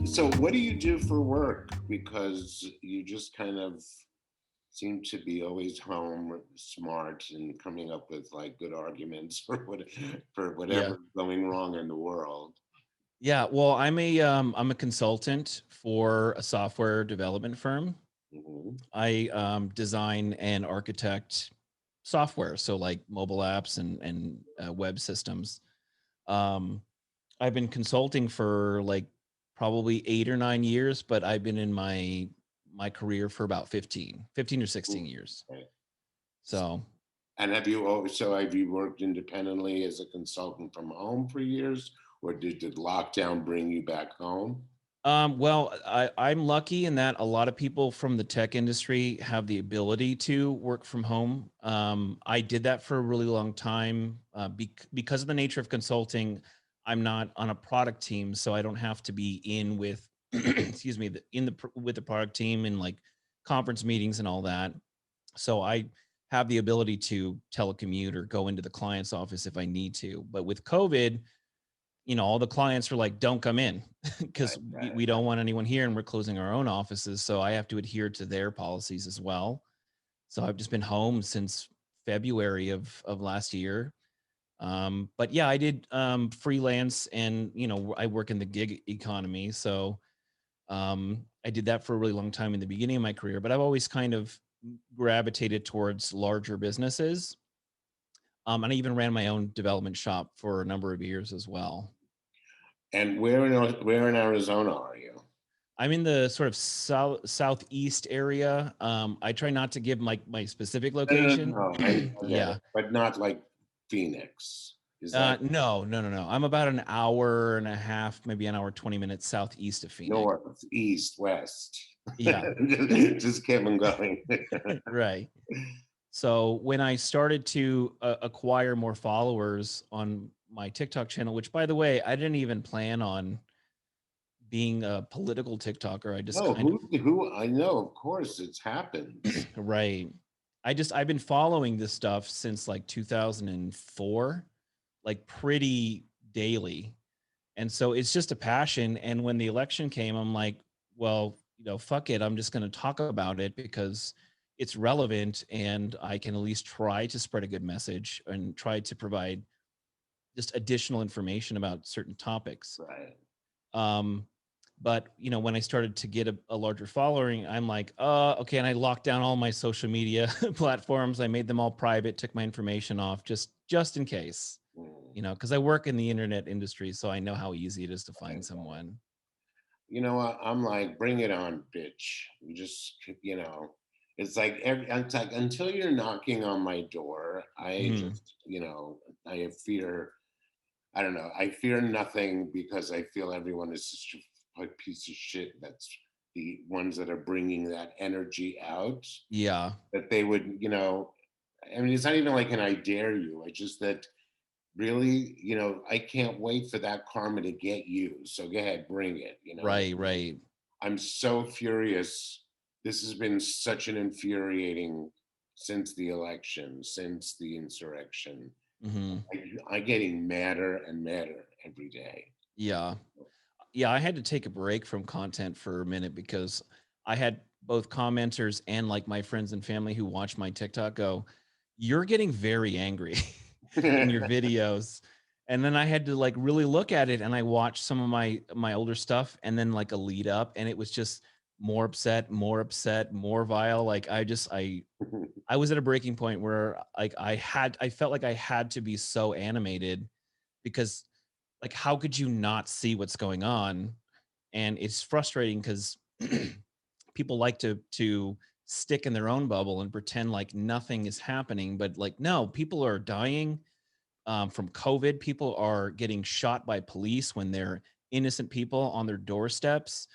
So what do you do for work? Because you just kind of seem to be always home, smart, and coming up with like good arguments for Yeah. whatever's going wrong in the world. Yeah. Well, I'm a consultant for a software development firm. Mhm. I design and architect software, so like mobile apps and web systems. Um, I've been consulting for like probably 8 or 9 years, but I've been in my career for about 15 or 16 Mm, years. right. So And have you worked independently as a consultant from home for years, or did the lockdown bring you back home? Well, I'm lucky in that a lot of people from the tech industry have the ability to work from home. I did that for a really long time because of the nature of consulting. I'm not on a product team, so I don't have to be in with, excuse me, with the product team in like conference meetings and all that. So I have the ability to telecommute or go into the client's office if I need to. But with COVID, all the clients are like, don't come in because Right, we right. don't want anyone here and we're closing our own offices. So I have to adhere to their policies as well. So I've just been home since February of last year. But yeah, I did freelance and, I work in the gig economy. So I did that for a really long time in the beginning of my career, but I've always kind of gravitated towards larger businesses. And I even ran my own development shop for a number of years as well. And where in Arizona are you? I'm in the sort of southeast area. I try not to give my specific No, no, location. no, no. I get it, Yeah. but not like Phoenix. Is that No, no, no, no. I'm about an hour and a half, maybe an hour 20 minutes southeast of Phoenix. north, east, west? Yeah. Just keep on going. Right. So when I started to acquire more followers on my TikTok channel, which by the way, I didn't even plan on being a political TikToker. I just No, kind of who I know, of course, it happens. right. I've been following this stuff since like 2004, like pretty daily. And so it's just a passion. And when the election came, I'm like, well, fuck it. I'm just going to talk about it because it's relevant and I can at least try to spread a good message and try to provide just additional information about certain topics. Right. Um, but when I started to get a larger following, I'm like, okay. And I locked down all my social media platforms. I made them all private, took my information off just in case, Mm. because I work in the internet industry, so I know how easy it is to find Right, right. someone. You know what? I'm like, bring it on, bitch. You just, it's like until you're knocking on my door, I Mhm. just, I fear. I don't know. I fear nothing because I feel everyone is such a piece of shit. That's the ones that are bringing that energy out. Yeah. That they would, I mean, it's not even like an I dare you. It's just that really, I can't wait for that karma to get you. So go ahead, bring it. Right, right. I'm so furious. This has been such an infuriating since the election, since the insurrection. Mhm. I'm getting madder and madder every day. Yeah. Yeah, I had to take a break from content for a minute because I had both commenters and like my friends and family who watch my TikTok go, "You're getting very angry in your videos." And then I had to like really look at it and I watched some of my older stuff and then like a lead up and it was just more upset, more vile. Like I was at a breaking point where like I felt like I had to be so animated because like how could you not see what's going on? And it's frustrating because people like to stick in their own bubble and pretend like nothing is happening, but like no, people are dying from COVID. People are getting shot by police when they're innocent people on their doorsteps.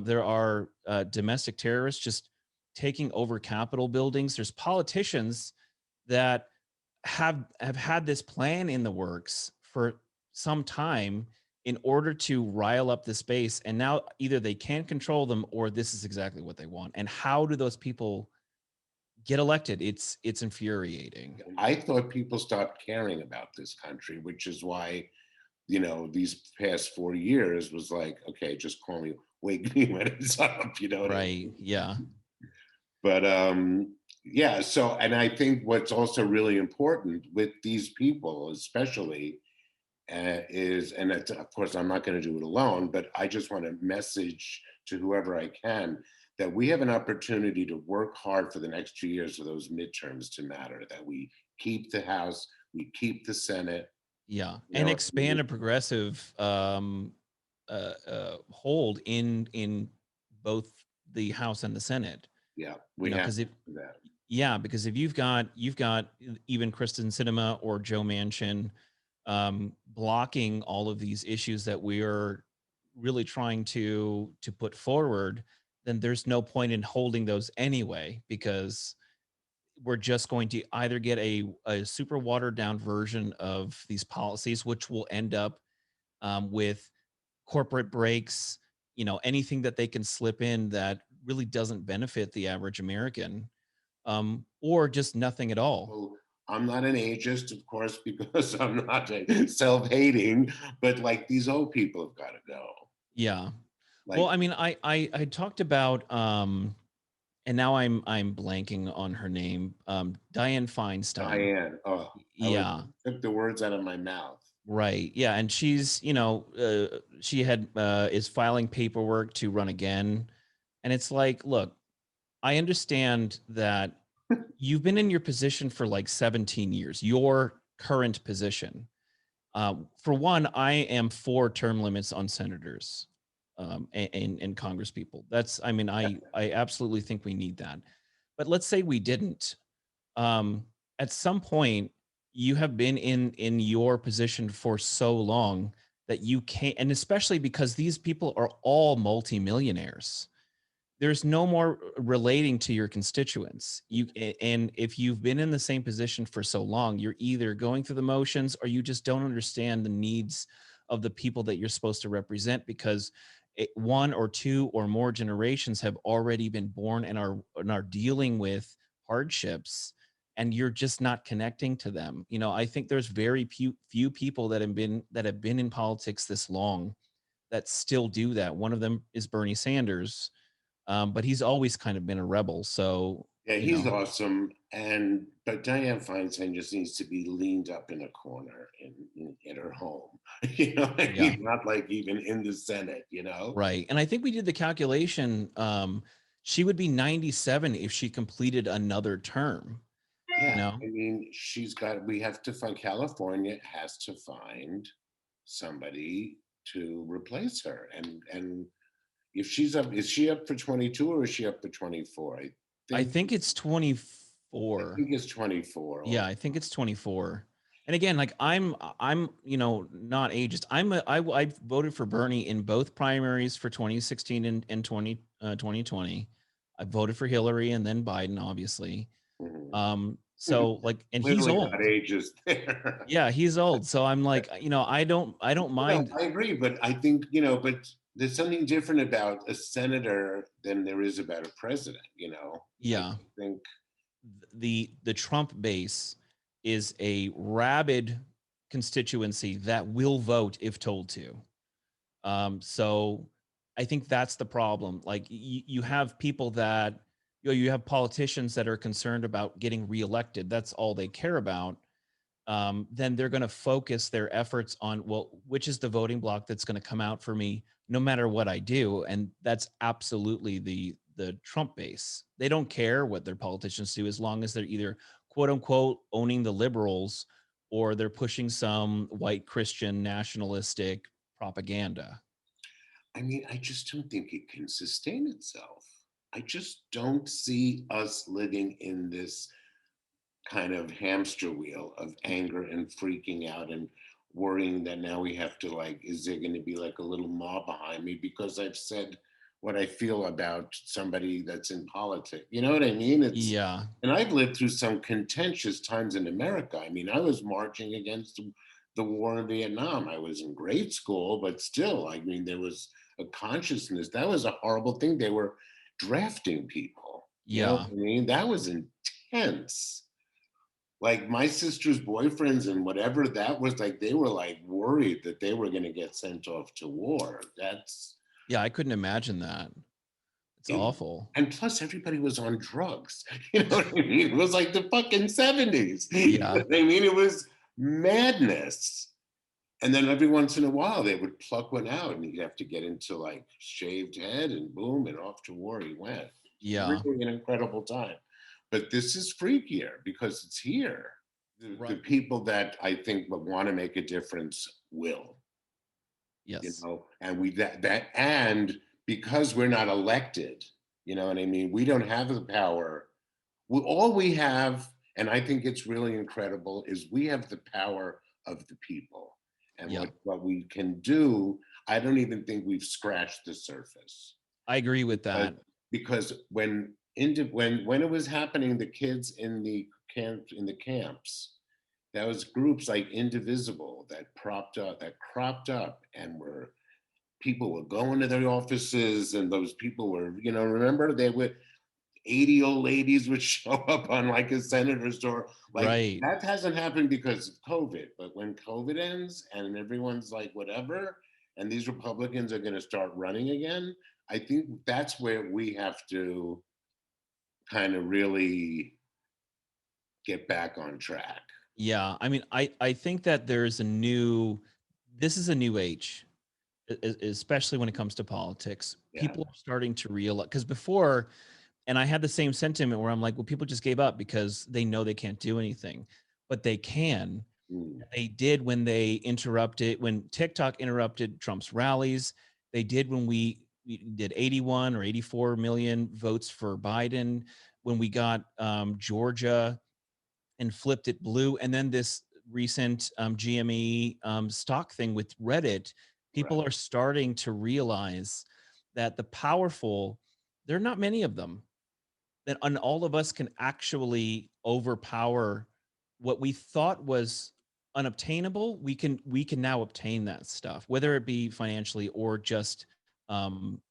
There are domestic terrorists just taking over Capitol buildings. There's politicians that have had this plan in the works for some time in order to rile up the space, and now either they can't control them or this is exactly what they want. And how do those people get elected? It's infuriating. I thought people stopped caring about this country, which is why these past 4 years was like, okay, just call me, wake me when it's up, you know what I Right. mean? Yeah. But yeah, so, and I think what's also really important with these people, especially, is, and it's, of course, I'm not going to do it alone, but I just want to message to whoever I can that we have an opportunity to work hard for the next 2 years for those midterms to matter, that we keep the House, we keep the Senate, Yeah. you And know, expand a progressive hold in both the House and the Senate. yeah, You we know, have because if to do that. yeah, because if you've got even Kristen Sinema or Joe Manchin blocking all of these issues that we are really trying to put forward, then there's no point in holding those anyway, because we're just going to either get a super watered down version of these policies, which will end up with corporate breaks, anything that they can slip in that really doesn't benefit the average American, or just nothing at all. So I'm not an ageist, of course, because I'm not self-hating, but like these old people have got to go. Yeah. Well, Like I mean, I talked about and now I'm blanking on her name. Dianne Feinstein. Diane, oh, I was Yeah. took the words out of my mouth. Right. Yeah, and she's, she had is filing paperwork to run again. And it's like, look, I understand that you've been in your position for like 17 years, your current position. For one, I am for term limits on senators and Congress people. That's, I mean, I absolutely think we need that. But let's say we didn't. Um, at some point, you have been in your position for so long that you can't, and especially because these people are all multimillionaires, there's no more relating to your constituents. And if you've been in the same position for so long, you're either going through the motions or you just don't understand the needs of the people that you're supposed to represent, because one or two or more generations have already been born and are dealing with hardships, and you're just not connecting to them. I think there's very few people that have been in politics this long that still do that. One of them is Bernie Sanders, but he's always kind of been a rebel. So, Yeah, you he's know, awesome, and but Diane Feinstein just needs to be leaned up in a corner in her home. I yeah, mean, not like even in the Senate. right. And I think we did the calculation. She would be 97 if she completed another term, you Yeah, know? I mean, we have to find, California has to find somebody to replace her. And if she's up, is she up for 22 or is she up for 24? I I think, think it's I 24. think it's 24 Yeah, also. I think it's 24. And again, like I'm, not ageist. I voted for Bernie in both primaries for 2016 and 2020. I voted for Hillary and then Biden, obviously. Mhm. So like, and he's Clearly got old. ages there. Yeah, he's old. So I'm like, I don't No, mind. I agree, but I think, but there's something different about a senator than there is about a president. I Yeah, think, the Trump base is a rabid constituency that will vote if told to. So I think that's the problem. Like you have people that you have politicians that are concerned about getting reelected. That's all they care about. Then they're going to focus their efforts on, well, which is the voting block that's going to come out for me no matter what I do. And that's absolutely the Trump base. They don't care what their politicians do as long as they're either quote unquote owning the liberals or they're pushing some white Christian nationalistic propaganda. I mean, I just don't think it can sustain itself. I just don't see us living in this kind of hamster wheel of anger and freaking out and worrying that now we have to, like, is there going to be like a little mob behind me because I've said what I feel about somebody that's in politics? You know what I mean? Yeah. And I've lived through some contentious times in America. I mean, I was marching against the war in Vietnam. I was in grade school, but still, I mean, there was a consciousness. That was a horrible thing. They were drafting people. You know Yeah. what I mean? That was intense. Like my sister's boyfriends and whatever that was, like they were like worried that they were going to get sent off to war. Yeah, I couldn't imagine that. It's It, awful. and plus everybody was on drugs. You know what I mean? It was like the fucking 70s. You know Yeah. what I mean? It was madness. And then every once in a while they would pluck one out and you'd have to get into like shaved head and boom, and off to war he went. Yeah. Really an incredible time. But this is freakier because it's here. The Right. people that I think would want to make a difference will, you Yes. know, and and because we're not elected, you know what I mean? We don't have the power. All we have, and I think it's really incredible, is we have the power of the people. And Yeah. what we can do, I don't even think we've scratched the surface. I agree with Uh, that. because when it was happening, the kids in the camps, there was groups like Indivisible that cropped up, and were people were going to their offices, and those people were, you know, remember they would 80 old ladies would show up on like a senator's door. Like Right. that hasn't happened because of COVID, but when COVID ends and everyone's like whatever, and these Republicans are going to start running again, I think that's where we have to kind of really get back on track. Yeah. I mean, I think that there's a new this is a new age, especially when it comes to politics. Yeah. People are starting to realize because before, and I had the same sentiment where I'm like, well, people just gave up because they know they can't do anything, but they can. Mm, They did when they interrupted, when TikTok interrupted Trump's rallies. They did when we did 81 or 84 million votes for Biden, when we got Georgia and flipped it blue. And then this recent GME stock thing with Reddit, right. people are starting to realize that the powerful, there are not many of them, that and all of us can actually overpower what we thought was unobtainable. We can now obtain that stuff, whether it be financially or just um,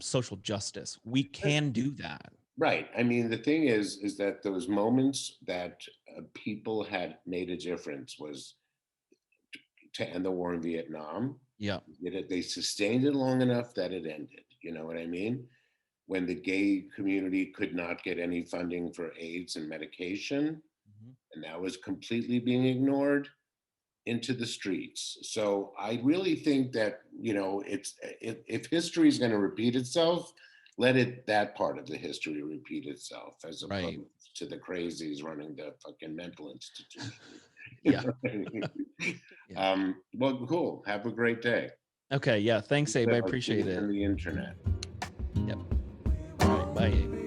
social justice. We can do that. Right. I mean, the thing is that those moments that people had made a difference was to end the war in Vietnam. Yeah. They sustained it long enough that it ended. You know what I mean? When the gay community could not get any funding for AIDS and medication, Mhm. and that was completely being ignored, into the streets. So I really think that, you know, if history is going to repeat itself, let it that part of the history repeat itself, as Right. opposed to the crazies running the fucking mental institution. You Yeah. know what I mean? Yeah. Well, cool. Have a great day. Okay. Yeah. Thanks, Abe. I I'll see appreciate you it. on the internet. Yep. All right. Bye, Abe.